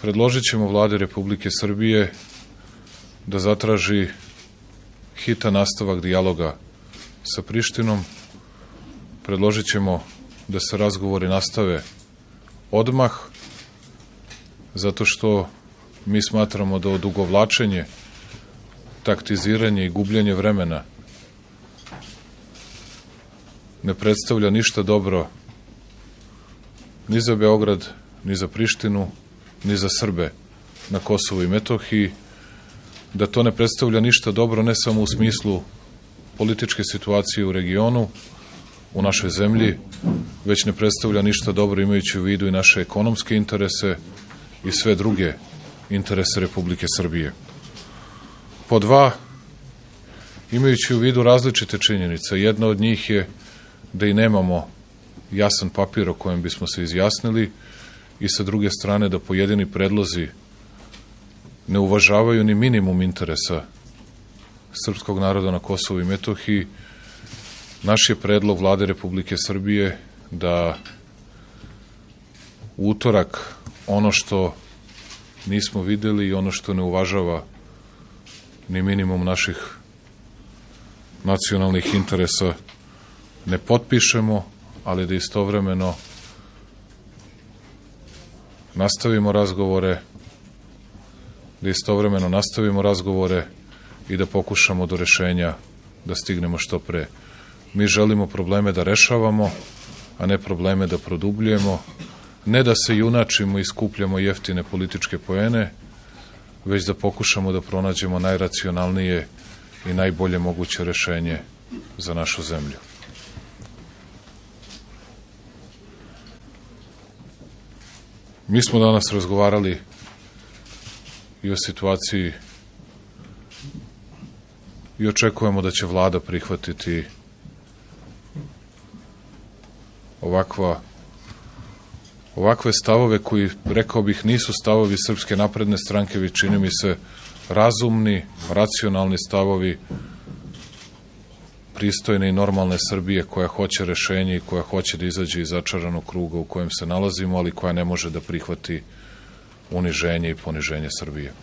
predložit ćemo Vladi Republike Srbije da zatraži hitan nastavak dijaloga sa Prištinom. Predložit ćemo da se razgovori nastave odmah, zato što mi smatramo da odugovlačenje, taktiziranje i gubljenje vremena ne predstavlja ništa dobro ni za Beograd, ni za Prištinu, ni za Srbe na Kosovu i Metohiji, da to ne predstavlja ništa dobro ne samo u smislu političke situacije u regionu, u našoj zemlji, već ne predstavlja ništa dobro imajući u vidu i naše ekonomske interese i sve druge interese Republike Srbije. Po dva, imajući u vidu različite činjenice, jedna od njih je da i nemamo jasan papir o kojem bismo se izjasnili i sa druge strane da pojedini predlozi ne uvažavaju ni minimum interesa srpskog naroda na Kosovu i Metohiji. Naš je predlog Vlade Republike Srbije da u utorak ono što nismo videli i ono što ne uvažava ni minimum naših nacionalnih interesa ne potpišemo, ali da istovremeno nastavimo razgovore i da pokušamo do rešenja da stignemo što pre. Mi želimo probleme da rešavamo, a ne probleme da produbljujemo, ne da se junačimo i skupljamo jeftine političke poene, već da pokušamo da pronađemo najracionalnije i najbolje moguće rešenje za našu zemlju. Mi smo danas razgovarali i o situaciji i očekujemo da će Vlada prihvatiti ovakve stavove koji, rekao bih, nisu stavovi Srpske napredne stranke, već čini mi se razumni, racionalni stavovi pristojne i normalne Srbije koja hoće rešenje i koja hoće da izađe iz začaranog kruga u kojem se nalazimo, ali koja ne može da prihvati uniženje i poniženje Srbije.